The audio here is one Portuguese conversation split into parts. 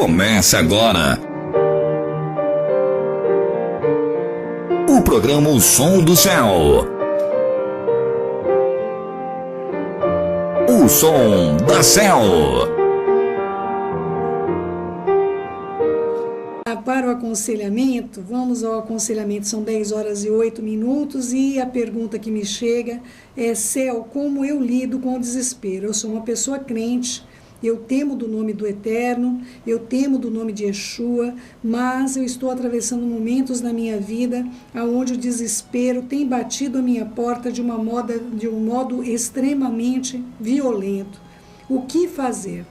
Começa agora o programa O Som do Céu. O Som da Céu. Para o aconselhamento, vamos ao aconselhamento, são 10 horas e 8 minutos e a pergunta que me chega é: Céu, como eu lido com o desespero? Eu sou uma pessoa crente, eu temo do nome do Eterno, eu temo do nome de Yeshua, mas eu estou atravessando momentos na minha vida onde o desespero tem batido a minha porta de um modo extremamente violento. O que fazer?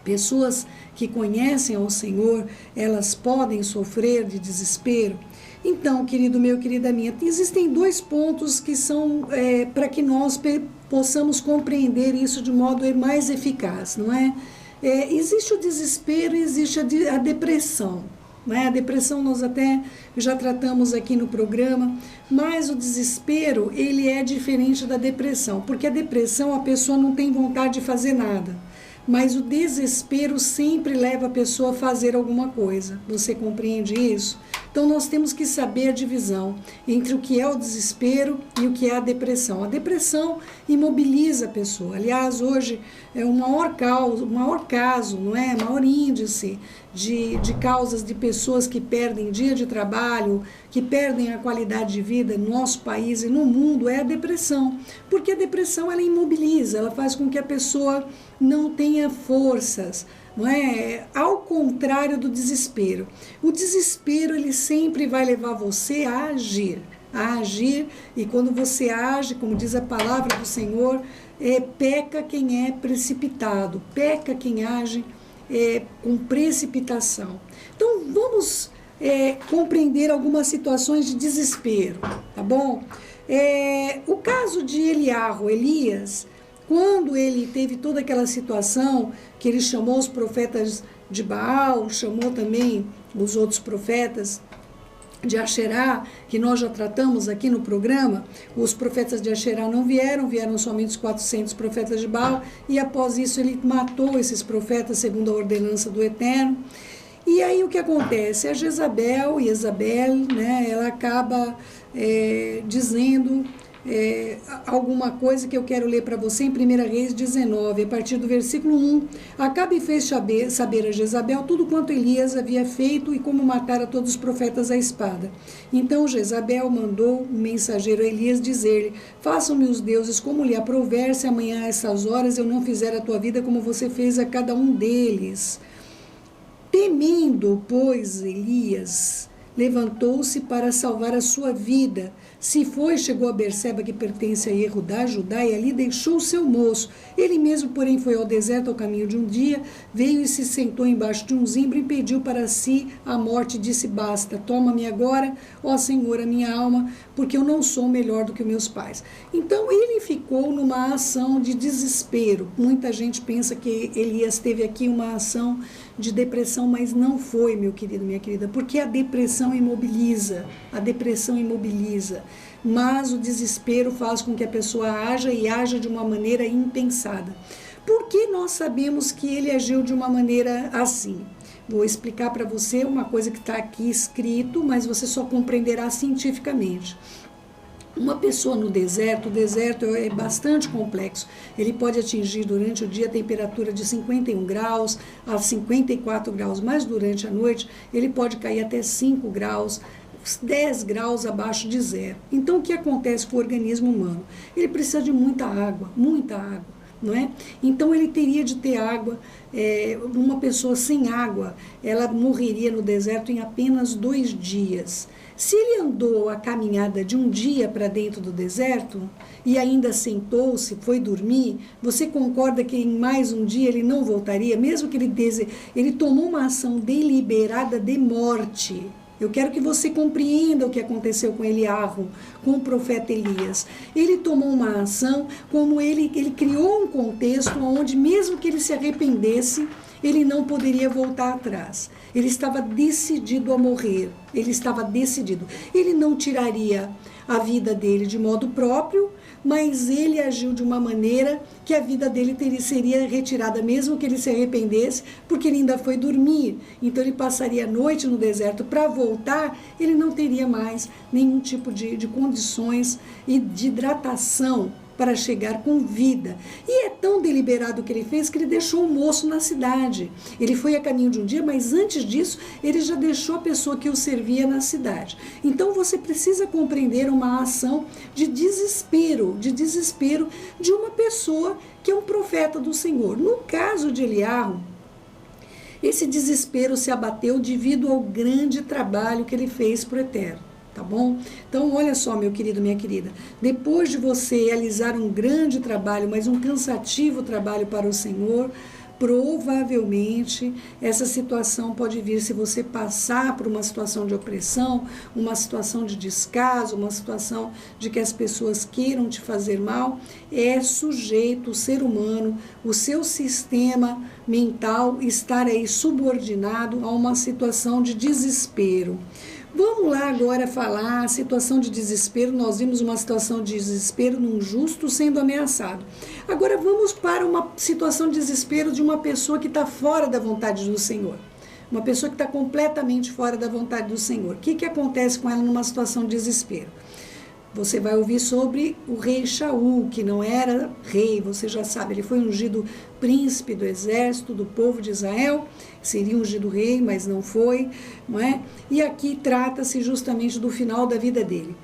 Pessoas que conhecem ao Senhor, elas podem sofrer de desespero? Então, querido meu, querida minha, existem dois pontos que são para que nós possamos compreender isso de modo mais eficaz, não é? Existe o desespero e existe a depressão. Não é? A depressão nós até já tratamos aqui no programa, mas o desespero ele é diferente da depressão, porque a depressão a pessoa não tem vontade de fazer nada. Mas o desespero sempre leva a pessoa a fazer alguma coisa. Você compreende isso? Então nós temos que saber a divisão entre o que é o desespero e o que é a depressão. A depressão imobiliza a pessoa. Aliás, hoje é o maior caso, não é? Maior índice de causas de pessoas que perdem dia de trabalho, que perdem a qualidade de vida no nosso país e no mundo é a depressão. Porque a depressão ela imobiliza, ela faz com que a pessoa não tenha forças, não é? Ao contrário do desespero. O desespero ele sempre vai levar você a agir, e quando você age, como diz a palavra do Senhor, peca quem é precipitado, peca quem age com precipitação. Então vamos compreender algumas situações de desespero, tá bom? O caso de Elias, quando ele teve toda aquela situação que ele chamou os profetas de Baal, chamou também os outros profetas de Asherá, que nós já tratamos aqui no programa, os profetas de Asherá não vieram somente os 400 profetas de Baal, e após isso ele matou esses profetas segundo a ordenança do Eterno. E aí o que acontece? A Jezabel, né, ela acaba dizendo alguma coisa que eu quero ler para você em 1 Reis 19, a partir do versículo 1. Acabe fez saber a Jezabel tudo quanto Elias havia feito e como matara todos os profetas à espada. Então Jezabel mandou um mensageiro a Elias dizer-lhe: façam-me os deuses como lhe aprouver, se amanhã a essas horas eu não fizer a tua vida como você fez a cada um deles. Temendo, pois, Elias levantou-se para salvar a sua vida. Se foi, chegou a Berseba, que pertence a Yehudá, Judá, e ali deixou o seu moço. Ele mesmo, porém, foi ao deserto ao caminho de um dia, veio e se sentou embaixo de um zimbro e pediu para si a morte, e disse: basta, toma-me agora, ó Senhor, a minha alma, porque eu não sou melhor do que meus pais. Então ele ficou numa ação de desespero. Muita gente pensa que Elias teve aqui uma ação de depressão, mas não foi, meu querido, minha querida, porque a depressão imobiliza, mas o desespero faz com que a pessoa haja de uma maneira impensada. Por que nós sabemos que ele agiu de uma maneira assim? Vou explicar para você uma coisa que está aqui escrito, mas você só compreenderá cientificamente. Uma pessoa no deserto, o deserto é bastante complexo. Ele pode atingir durante o dia a temperatura de 51 graus a 54 graus, mas durante a noite ele pode cair até 5 graus, 10 graus abaixo de zero. Então o que acontece com o organismo humano? Ele precisa de muita água, não é? Então ele teria de ter água. Uma pessoa sem água, ela morreria no deserto em apenas 2 dias. Se ele andou a caminhada de um dia para dentro do deserto e ainda sentou-se, foi dormir, você concorda que em mais um dia ele não voltaria? Mesmo que ele tomou uma ação deliberada de morte. Eu quero que você compreenda o que aconteceu com Eliarro, com o profeta Elias. Ele tomou uma ação, como ele criou um contexto onde, mesmo que ele se arrependesse, ele não poderia voltar atrás. Ele estava decidido a morrer. Ele estava decidido. Ele não tiraria a vida dele de modo próprio, mas ele agiu de uma maneira que a vida dele seria retirada, mesmo que ele se arrependesse, porque ele ainda foi dormir. Então ele passaria a noite no deserto. Para voltar, ele não teria mais nenhum tipo de condições e de hidratação para chegar com vida. E é tão deliberado o que ele fez que ele deixou o moço na cidade. Ele foi a caminho de um dia, mas antes disso ele já deixou a pessoa que o servia na cidade. Então você precisa compreender uma ação de desespero de uma pessoa que é um profeta do Senhor. No caso de Eliarro, esse desespero se abateu devido ao grande trabalho que ele fez para o Eterno. Tá bom? Então, olha só, meu querido, minha querida, depois de você realizar um grande trabalho, mas um cansativo trabalho para o Senhor, provavelmente essa situação pode vir se você passar por uma situação de opressão, uma situação de descaso, uma situação de que as pessoas queiram te fazer mal, é sujeito o ser humano, o seu sistema mental estar aí subordinado a uma situação de desespero. Vamos lá agora falar a situação de desespero. Nós vimos uma situação de desespero num justo sendo ameaçado. Agora vamos para uma situação de desespero de uma pessoa que está fora da vontade do Senhor. Uma pessoa que está completamente fora da vontade do Senhor. O que acontece com ela numa situação de desespero? Você vai ouvir sobre o rei Shaul, que não era rei, você já sabe, ele foi ungido príncipe do exército do povo de Israel, seria ungido rei, mas não foi, não é? E aqui trata-se justamente do final da vida dele.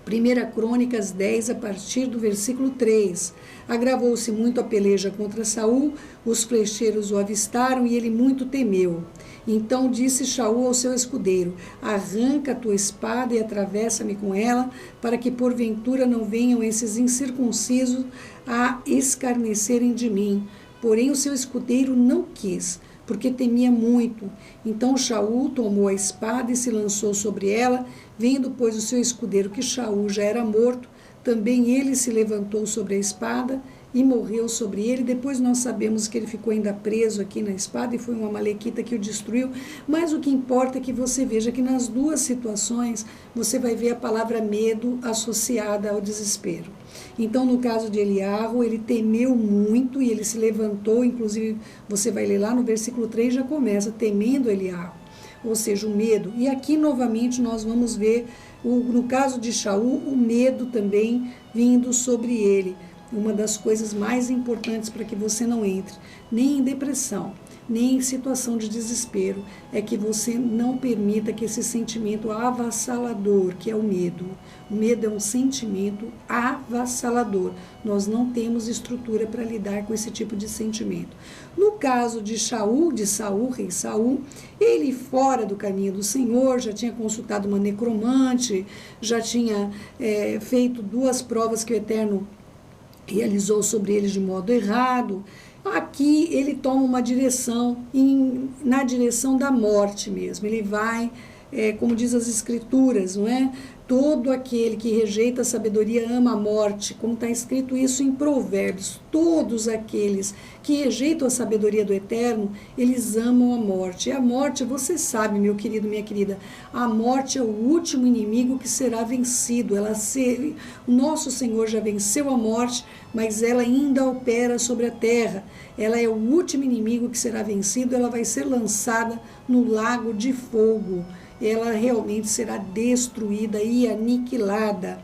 1 Crônicas 10, a partir do versículo 3. Agravou-se muito a peleja contra Saul, os flecheiros o avistaram e ele muito temeu. Então disse Shaul ao seu escudeiro: arranca a tua espada e atravessa-me com ela, para que porventura não venham esses incircuncisos a escarnecerem de mim. Porém o seu escudeiro não quis, porque temia muito. Então Shaul tomou a espada e se lançou sobre ela, vendo, pois, o seu escudeiro que Shaul já era morto, também ele se levantou sobre a espada e morreu sobre ele. Depois nós sabemos que ele ficou ainda preso aqui na espada e foi uma amalequita que o destruiu, mas o que importa é que você veja que nas duas situações você vai ver a palavra medo associada ao desespero. Então, no caso de Eliarro, ele temeu muito e ele se levantou, inclusive você vai ler lá no versículo 3, já começa temendo Eliarro, ou seja, o medo. E aqui novamente nós vamos ver, no caso de Shaul, o medo também vindo sobre ele. Uma das coisas mais importantes para que você não entre nem em depressão, nem em situação de desespero, é que você não permita que esse sentimento avassalador, que é o medo é um sentimento avassalador. Nós não temos estrutura para lidar com esse tipo de sentimento. No caso de Shaul, de Saul, rei Saul, ele fora do caminho do Senhor, já tinha consultado uma necromante, já tinha feito 2 provas que o Eterno realizou sobre eles de modo errado. Aqui ele toma uma direção, na direção da morte mesmo. Ele vai, como diz as Escrituras, não é? Todo aquele que rejeita a sabedoria ama a morte, como está escrito isso em Provérbios. Todos aqueles que rejeitam a sabedoria do Eterno, eles amam a morte. E a morte, você sabe, meu querido, minha querida, a morte é o último inimigo que será vencido. O nosso Senhor já venceu a morte, mas ela ainda opera sobre a terra. Ela é o último inimigo que será vencido, ela vai ser lançada no lago de fogo. Ela realmente será destruída e aniquilada.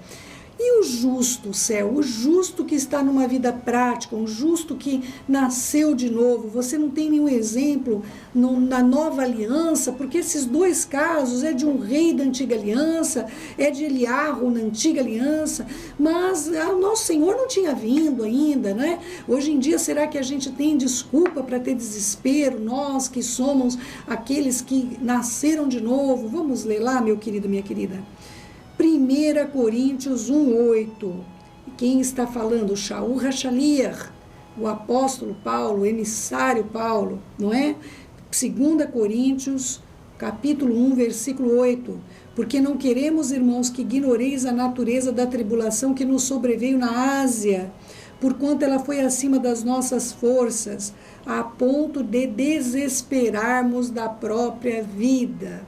E o justo, céu, o justo que está numa vida prática, um justo que nasceu de novo, você não tem nenhum exemplo na nova aliança, porque esses 2 casos é de um rei da antiga aliança, é de Eliarro na antiga aliança, mas o nosso Senhor não tinha vindo ainda, né? Hoje em dia, será que a gente tem desculpa para ter desespero? Nós que somos aqueles que nasceram de novo. Vamos ler lá, meu querido, minha querida. 1 Coríntios 1:8. Quem está falando? Shaul Hachaliah, o apóstolo Paulo, o emissário Paulo, não é? 2 Coríntios, capítulo 1, versículo 8. Porque não queremos, irmãos, que ignoreis a natureza da tribulação que nos sobreveio na Ásia, porquanto ela foi acima das nossas forças, a ponto de desesperarmos da própria vida.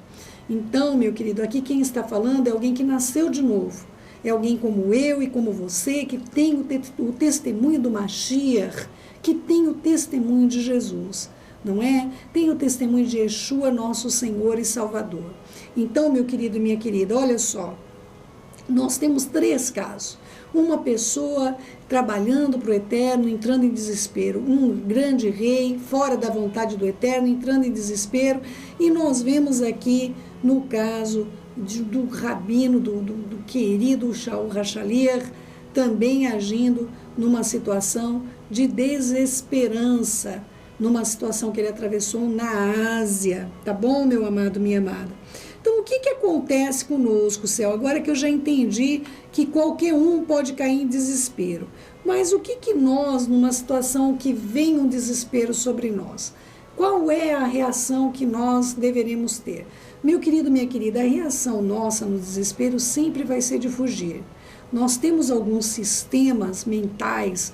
Então, meu querido, aqui quem está falando é alguém que nasceu de novo. É alguém como eu e como você, que tem o testemunho do Mashiach, que tem o testemunho de Jesus, não é? Tem o testemunho de Yeshua, nosso Senhor e Salvador. Então, meu querido e minha querida, olha só, nós temos 3 casos. Uma pessoa trabalhando para o Eterno, entrando em desespero. Um grande rei, fora da vontade do Eterno, entrando em desespero. E nós vemos aqui, no caso do rabino, do querido Shaul HaShaliach, também agindo numa situação de desesperança, numa situação que ele atravessou na Ásia. Tá bom, meu amado, minha amada? Então, o que acontece conosco, Céu? Agora que eu já entendi que qualquer um pode cair em desespero. Mas o que nós, numa situação que vem um desespero sobre nós, qual é a reação que nós deveremos ter? Meu querido, minha querida, a reação nossa no desespero sempre vai ser de fugir. Nós temos alguns sistemas mentais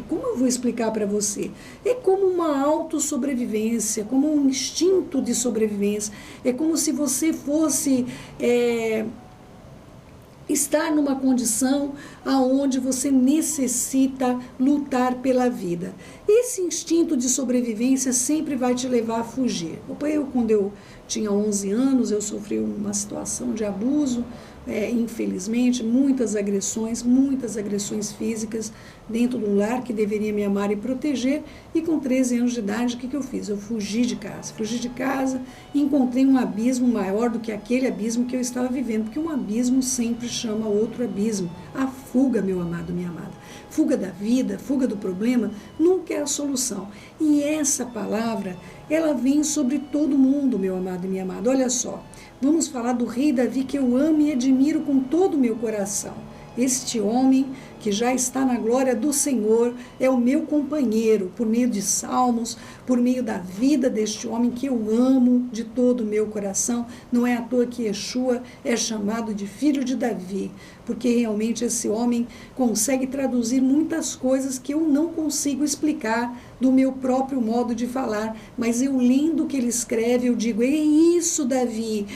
como eu vou explicar para você? É como uma autossobrevivência, como um instinto de sobrevivência. É como se você fosse estar numa condição aonde você necessita lutar pela vida. Esse instinto de sobrevivência sempre vai te levar a fugir. Quando eu tinha 11 anos, eu sofri uma situação de abuso, infelizmente, muitas agressões físicas dentro de um lar que deveria me amar e proteger, e com 13 anos de idade, o que eu fiz? Eu fugi de casa e encontrei um abismo maior do que aquele abismo que eu estava vivendo, porque um abismo sempre chama outro abismo. A fuga, meu amado, minha amada, fuga da vida, fuga do problema, nunca é a solução. E essa palavra, ela vem sobre todo mundo, meu amado e minha amada. Olha só, vamos falar do rei Davi, que eu amo e admiro com todo o meu coração. Este homem que já está na glória do Senhor é o meu companheiro, por meio de salmos, por meio da vida deste homem que eu amo de todo o meu coração. Não é à toa que Yeshua é chamado de filho de Davi, porque realmente esse homem consegue traduzir muitas coisas que eu não consigo explicar do meu próprio modo de falar, mas eu lendo o que ele escreve, eu digo, é isso, Davi,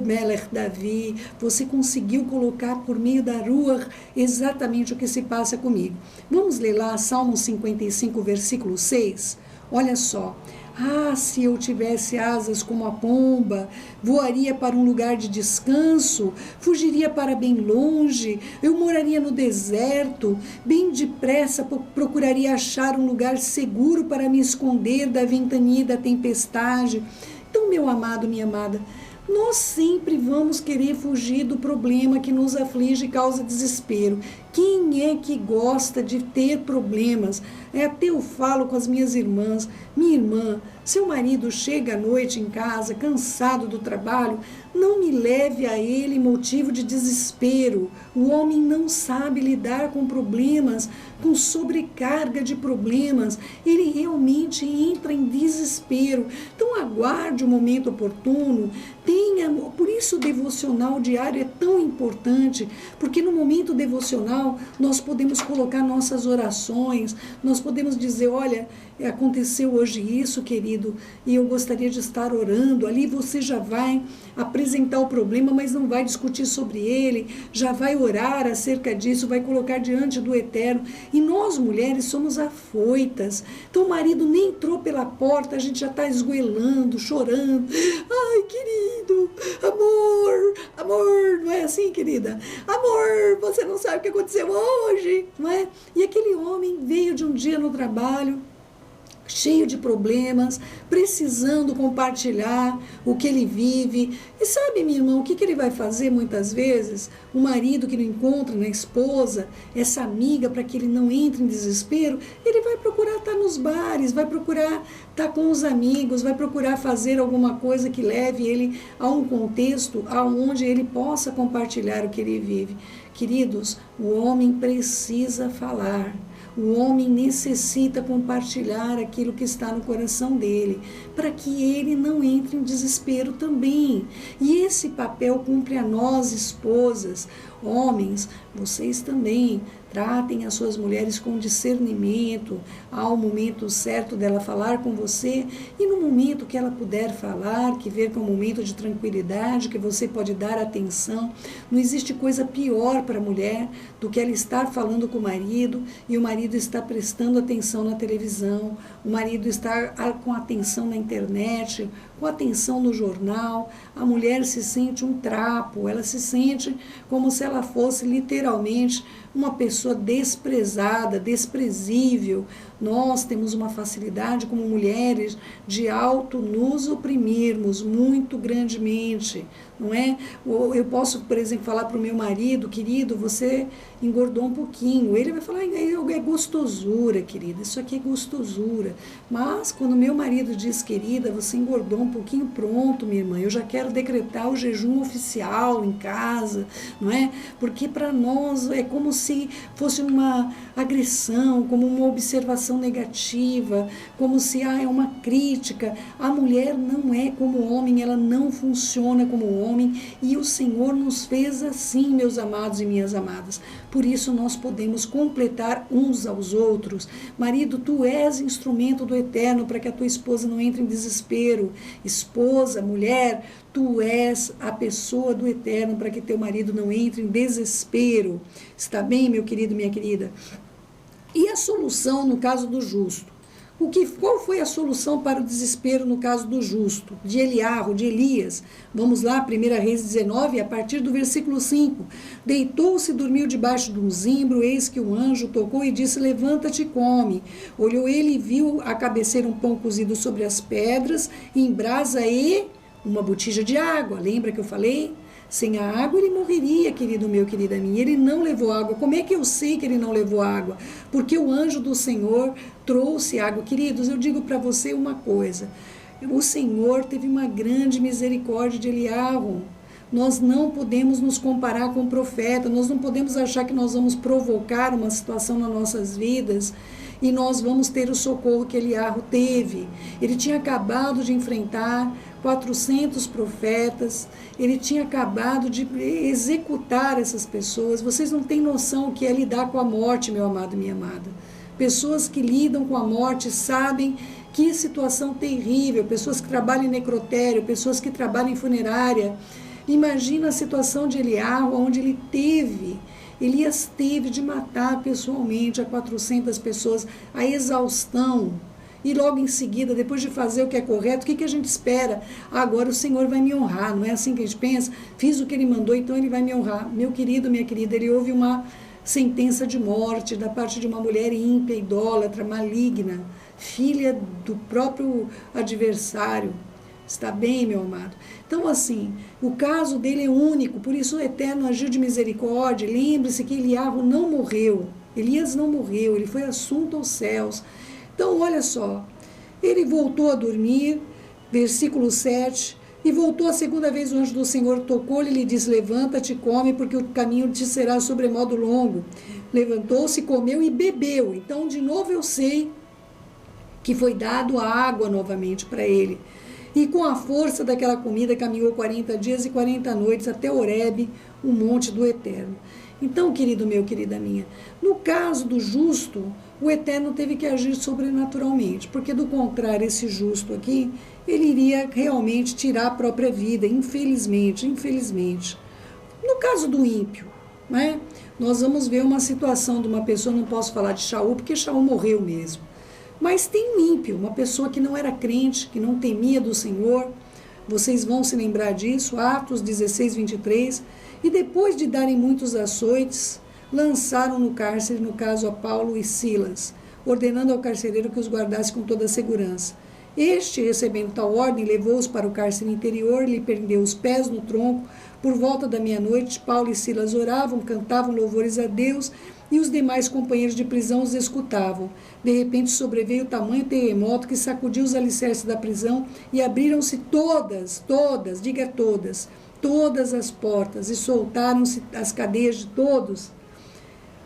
Melech Davi, você conseguiu colocar por meio da Ruach exatamente o que se passa comigo. Vamos ler lá Salmo 55, versículo 6, olha só. Se eu tivesse asas como a pomba, voaria para um lugar de descanso, fugiria para bem longe, eu moraria no deserto, bem depressa procuraria achar um lugar seguro para me esconder da ventania e da tempestade. Então, meu amado, minha amada, nós sempre vamos querer fugir do problema que nos aflige e causa desespero. Quem é que gosta de ter problemas? Até eu falo com as minhas irmãs, minha irmã, seu marido chega à noite em casa, cansado do trabalho, não me leve a ele motivo de desespero. O homem não sabe lidar com problemas, com sobrecarga de problemas, ele realmente entra em desespero. Então aguarde o momento oportuno, por isso o devocional diário é tão importante, porque no momento devocional nós podemos colocar nossas orações, nós podemos dizer, olha, aconteceu hoje isso, querido, e eu gostaria de estar orando. Ali você já vai apresentar o problema, mas não vai discutir sobre ele, já vai orar acerca disso, vai colocar diante do Eterno. E nós, mulheres, somos afoitas. Então o marido nem entrou pela porta, a gente já está esgoelando, chorando. Ai, querido, amor, não é assim, querida? Amor, você não sabe o que aconteceu hoje, não é? E aquele homem veio de um dia no trabalho, cheio de problemas, precisando compartilhar o que ele vive. E sabe, minha irmã, o que ele vai fazer muitas vezes? O marido que não encontra na esposa, essa amiga, para que ele não entre em desespero, ele vai procurar estar nos bares, vai procurar estar com os amigos, vai procurar fazer alguma coisa que leve ele a um contexto onde ele possa compartilhar o que ele vive. Queridos, o homem precisa falar. O homem necessita compartilhar aquilo que está no coração dele, para que ele não entre em desespero também. E esse papel cumpre a nós, esposas. Homens, vocês também tratem as suas mulheres com discernimento, há o momento certo dela falar com você, e no momento que ela puder falar, que ver que é um momento de tranquilidade, que você pode dar atenção. Não existe coisa pior para a mulher do que ela estar falando com o marido e o marido estar prestando atenção na televisão, o marido estar com atenção na internet, com atenção no jornal. A mulher se sente um trapo, ela se sente como se ela fosse literalmente uma pessoa desprezada, desprezível. Nós temos uma facilidade como mulheres de nos oprimirmos muito grandemente, não é? Eu posso, por exemplo, falar para o meu marido: querido, você engordou um pouquinho. Ele vai falar: é gostosura, querida, isso aqui é gostosura. Mas quando meu marido diz: querida, você engordou um pouquinho, pronto, minha irmã, eu já quero decretar o jejum oficial em casa, não é? Porque para nós é como se fosse uma agressão, como uma observação negativa, como se é uma crítica. A mulher não é como o homem, ela não funciona como o homem, e o Senhor nos fez assim, meus amados e minhas amadas. Por isso nós podemos completar uns aos outros. Marido, tu és instrumento do Eterno para que a tua esposa não entre em desespero. Esposa, mulher, tu és a pessoa do Eterno para que teu marido não entre em desespero. Está bem, meu querido, minha querida? E a solução no caso do justo? Qual foi a solução para o desespero no caso do justo? De Eliarro, de Elias. Vamos lá, 1 Reis 19, a partir do versículo 5. Deitou-se e dormiu debaixo de um zimbro, eis que um anjo tocou e disse: levanta-te e come. Olhou ele e viu à cabeceira um pão cozido sobre as pedras, em brasa e uma botija de água. Lembra que eu falei? Sem a água ele morreria, querido meu, querida minha. Ele não levou água. Como é que eu sei que ele não levou água? Porque o anjo do Senhor trouxe água. Queridos, eu digo para você uma coisa: o Senhor teve uma grande misericórdia de Eliarro. Nós não podemos nos comparar com o profeta, nós não podemos achar que nós vamos provocar uma situação nas nossas vidas e nós vamos ter o socorro que Eliarro teve. Ele tinha acabado de enfrentar 400 profetas, ele tinha acabado de executar essas pessoas. Vocês não têm noção o que é lidar com a morte, meu amado e minha amada. Pessoas que lidam com a morte sabem que situação terrível, pessoas que trabalham em necrotério, pessoas que trabalham em funerária. Imagina a situação de Eliarro, onde Elias teve de matar pessoalmente a 400 pessoas, a exaustão. E logo em seguida, depois de fazer o que é correto, o que a gente espera? Agora o Senhor vai me honrar, não é assim que a gente pensa? Fiz o que Ele mandou, então Ele vai me honrar. Meu querido, minha querida, ele houve uma sentença de morte da parte de uma mulher ímpia, idólatra, maligna, filha do próprio adversário. Está bem, meu amado? Então, assim, o caso dele é único, por isso o Eterno agiu de misericórdia. Lembre-se que Eliarro não morreu, Elias não morreu, ele foi assunto aos céus. Então, olha só, ele voltou a dormir, versículo 7, e voltou a segunda vez, o anjo do Senhor tocou-lhe e lhe disse: levanta-te e come, porque o caminho te será sobremodo longo. Levantou-se, comeu e bebeu. Então, de novo eu sei que foi dado a água novamente para ele. E com a força daquela comida caminhou 40 dias e 40 noites até Horebe, o monte do Eterno. Então, querido meu, querida minha, no caso do justo, o Eterno teve que agir sobrenaturalmente, porque do contrário, esse justo aqui, ele iria realmente tirar a própria vida, infelizmente. No caso do ímpio, né, nós vamos ver uma situação de uma pessoa, não posso falar de Shaul, porque Shaul morreu mesmo. Mas tem um ímpio, uma pessoa que não era crente, que não temia do Senhor. Vocês vão se lembrar disso, Atos 16, 23. E depois de darem muitos açoites, lançaram no cárcere, no caso a Paulo e Silas, ordenando ao carcereiro que os guardasse com toda a segurança. Este, recebendo tal ordem, levou-os para o cárcere interior, lhe prendeu os pés no tronco. Por volta da meia-noite, Paulo e Silas oravam, cantavam louvores a Deus, e os demais companheiros de prisão os escutavam. De repente sobreveio tamanho terremoto que sacudiu os alicerces da prisão e abriram-se todas as portas e soltaram-se as cadeias de todos.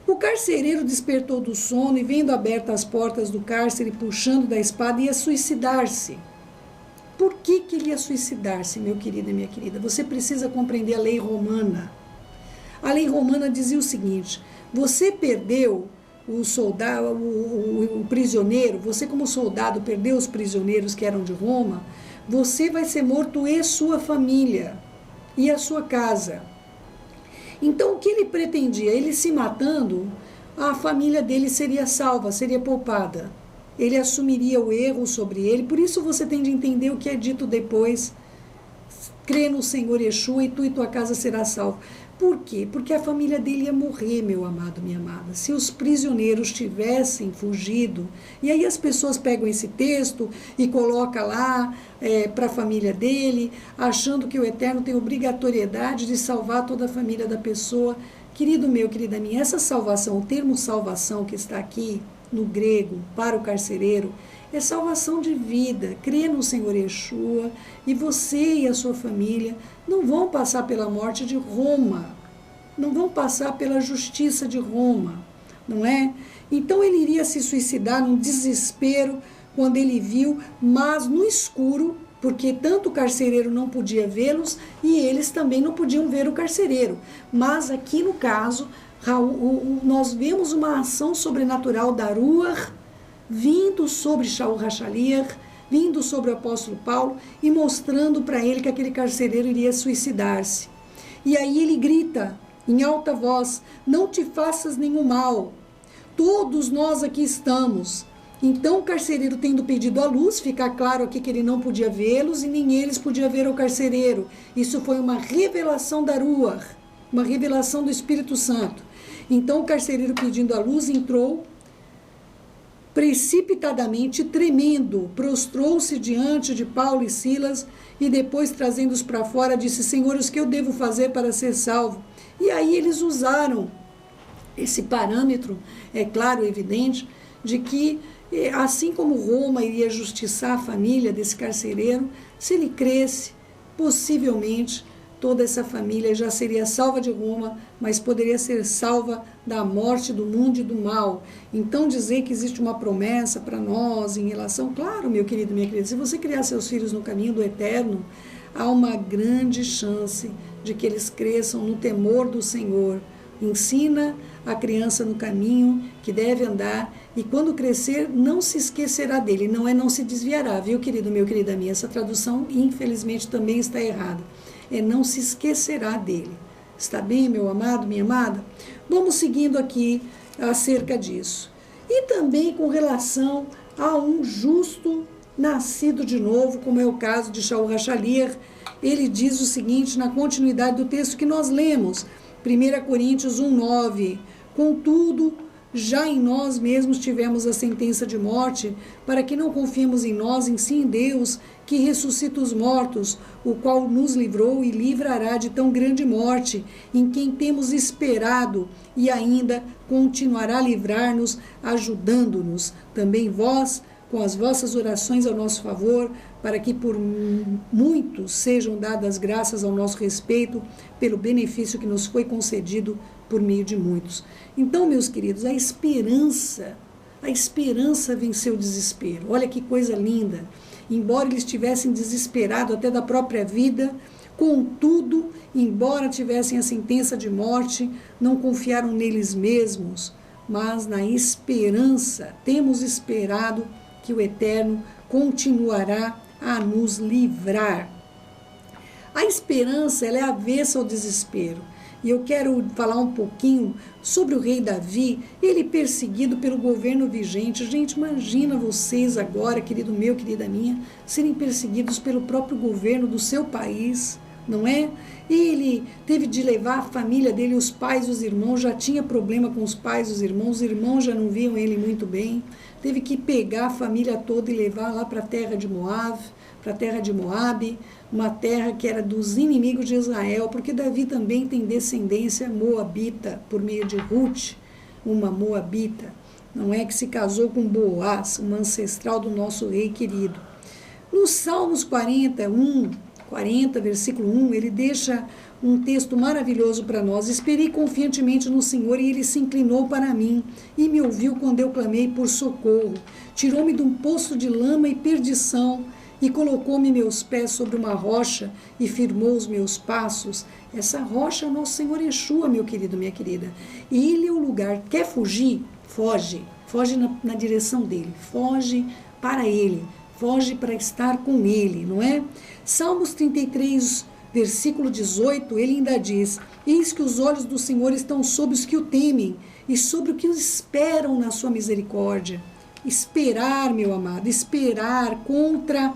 O carcereiro despertou do sono e, vendo abertas as portas do cárcere, puxando da espada, ia suicidar-se. Por que ele ia suicidar-se, meu querido e minha querida? Você precisa compreender a lei romana. A lei romana dizia o seguinte: você perdeu o soldado, o prisioneiro, você como soldado perdeu os prisioneiros que eram de Roma, você vai ser morto e sua família, e a sua casa. Então, o que ele pretendia? Ele se matando, a família dele seria salva, seria poupada. Ele assumiria o erro sobre ele. Por isso você tem de entender o que é dito depois: crê no Senhor Yeshua e tu e tua casa será salvo. Por quê? Porque a família dele ia morrer, meu amado, minha amada. Se os prisioneiros tivessem fugido, e aí as pessoas pegam esse texto e colocam lá para a família dele, achando que o Eterno tem obrigatoriedade de salvar toda a família da pessoa. Querido meu, querida minha, essa salvação, o termo salvação que está aqui no grego para o carcereiro, é salvação de vida. Crê no Senhor Yeshua e você e a sua família não vão passar pela morte de Roma, não vão passar pela justiça de Roma, não é? Então ele iria se suicidar num desespero quando ele viu, mas no escuro, porque tanto o carcereiro não podia vê-los e eles também não podiam ver o carcereiro. Mas aqui no caso, nós vemos uma ação sobrenatural da Ruach vindo sobre Shaul HaShaliach, vindo sobre o apóstolo Paulo e mostrando para ele que aquele carcereiro iria suicidar-se. E aí ele grita em alta voz: não te faças nenhum mal, todos nós aqui estamos. Então o carcereiro, tendo pedido a luz, fica claro aqui que ele não podia vê-los e nem eles podiam ver o carcereiro. Isso foi uma revelação da Ruach, uma revelação do Espírito Santo. Então o carcereiro, pedindo a luz, entrou precipitadamente, tremendo, prostrou-se diante de Paulo e Silas e depois, trazendo-os para fora, disse: Senhores, o que eu devo fazer para ser salvo? E aí eles usaram esse parâmetro, é claro, evidente, de que assim como Roma iria justiçar a família desse carcereiro, se ele cresce, possivelmente toda essa família já seria salva de Roma, mas poderia ser salva da morte, do mundo e do mal. Então dizer que existe uma promessa para nós em relação, claro, meu querido, minha querida, se você criar seus filhos no caminho do Eterno, há uma grande chance de que eles cresçam no temor do Senhor. Ensina a criança no caminho que deve andar e quando crescer não se esquecerá dele, não se desviará, viu, querido meu, querida minha? Essa tradução, infelizmente, também está errada. Não se esquecerá dele. Está bem, meu amado, minha amada? Vamos seguindo aqui acerca disso. E também com relação a um justo nascido de novo, como é o caso de Shaul HaShaliach, ele diz o seguinte, na continuidade do texto que nós lemos, 1 Coríntios 1:9, contudo, já em nós mesmos tivemos a sentença de morte, para que não confiemos em nós, em sim em Deus, que ressuscita os mortos, o qual nos livrou e livrará de tão grande morte, em quem temos esperado e ainda continuará a livrar-nos, ajudando-nos. Também vós, com as vossas orações ao nosso favor, para que por muitos sejam dadas graças ao nosso respeito, pelo benefício que nos foi concedido por meio de muitos. Então, meus queridos, a esperança venceu o desespero. Olha que coisa linda. Embora eles tivessem desesperado até da própria vida, contudo, embora tivessem a sentença de morte, não confiaram neles mesmos, mas na esperança. Temos esperado que o Eterno continuará a nos livrar. A esperança, ela é avessa ao desespero. E eu quero falar um pouquinho sobre o rei Davi, ele perseguido pelo governo vigente. Gente, imagina vocês agora, querido meu, querida minha, serem perseguidos pelo próprio governo do seu país, não é? Ele teve de levar a família dele, os pais e os irmãos, já tinha problema com os pais e os irmãos já não viam ele muito bem, teve que pegar a família toda e levar lá para a terra de Moabe, uma terra que era dos inimigos de Israel, porque Davi também tem descendência moabita, por meio de Ruth, uma moabita, não é, que se casou com Boaz, uma ancestral do nosso rei querido. Nos Salmos 40, versículo 1, ele deixa um texto maravilhoso para nós. Esperei confiantemente no Senhor e ele se inclinou para mim e me ouviu quando eu clamei por socorro. Tirou-me de um poço de lama e perdição e colocou-me meus pés sobre uma rocha e firmou os meus passos. Essa rocha é o nosso Senhor Yeshua, meu querido, minha querida. E Ele é o lugar. Quer fugir? Foge. Foge na direção dEle. Foge para Ele. Foge para estar com Ele, não é? Salmos 33, versículo 18, ele ainda diz: eis que os olhos do Senhor estão sobre os que o temem e sobre os que o esperam na sua misericórdia. Esperar, meu amado, esperar contra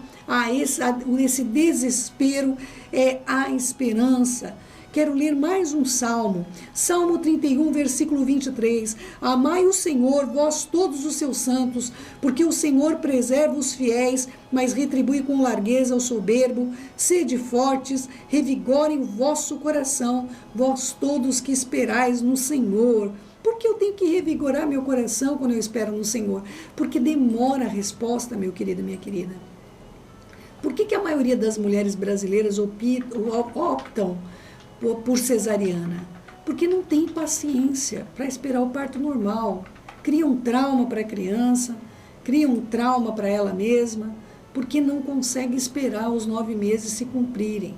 esse desespero é a esperança. Quero ler mais um salmo, Salmo 31, versículo 23. Amai o Senhor, vós todos os seus santos, porque o Senhor preserva os fiéis, mas retribui com largueza o soberbo. Sede fortes, revigorem o vosso coração, vós todos que esperais no Senhor. Por que eu tenho que revigorar meu coração quando eu espero no Senhor? Porque demora a resposta, meu querido, minha querida. Por que a maioria das mulheres brasileiras optam por cesariana? Porque não tem paciência para esperar o parto normal. Cria um trauma para a criança, cria um trauma para ela mesma, porque não consegue esperar os 9 meses se cumprirem.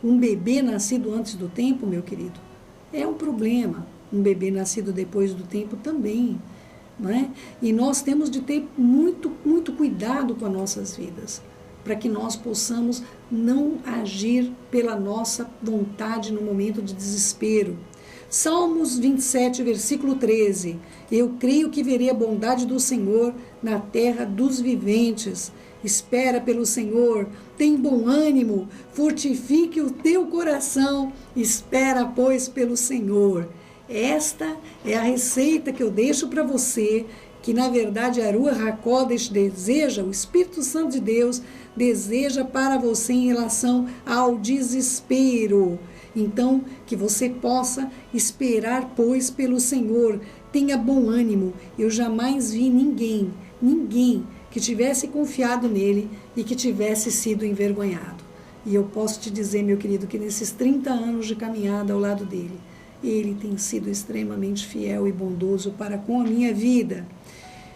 Um bebê nascido antes do tempo, meu querido, é um problema. Um bebê nascido depois do tempo também, não é? E nós temos de ter muito, muito cuidado com as nossas vidas, para que nós possamos não agir pela nossa vontade no momento de desespero. Salmos 27, versículo 13. Eu creio que verei a bondade do Senhor na terra dos viventes. Espera pelo Senhor, tem bom ânimo, fortifique o teu coração, espera, pois, pelo Senhor. Esta é a receita que eu deixo para você, que na verdade a Ruach HaKodesh deseja, o Espírito Santo de Deus deseja para você em relação ao desespero. Então, que você possa esperar, pois, pelo Senhor. Tenha bom ânimo. Eu jamais vi ninguém que tivesse confiado nele e que tivesse sido envergonhado. E eu posso te dizer, meu querido, que nesses 30 anos de caminhada ao lado dele, ele tem sido extremamente fiel e bondoso para com a minha vida.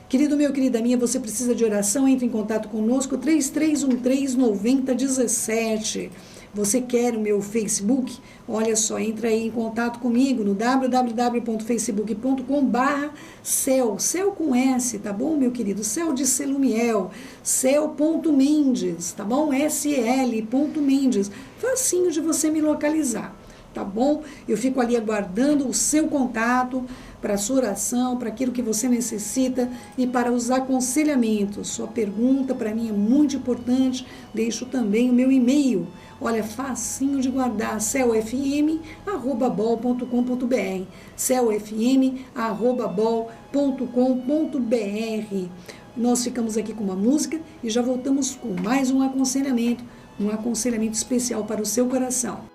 Querido meu, querida minha, você precisa de oração? Entre em contato conosco, 3313-9017. Você quer o meu Facebook? Olha só, entra aí em contato comigo no www.facebook.com/cel, cel com S, tá bom, meu querido? Cel de Selumiel, cel.mendes, tá bom? sl.mendes. Facinho de você me localizar, tá bom? Eu fico ali aguardando o seu contato para a sua oração, para aquilo que você necessita e para os aconselhamentos. Sua pergunta para mim é muito importante. Deixo também o meu e-mail. Olha, facinho de guardar, celfm@bol.com.br, celfm@bol.com.br. Nós ficamos aqui com uma música e já voltamos com mais um aconselhamento especial para o seu coração.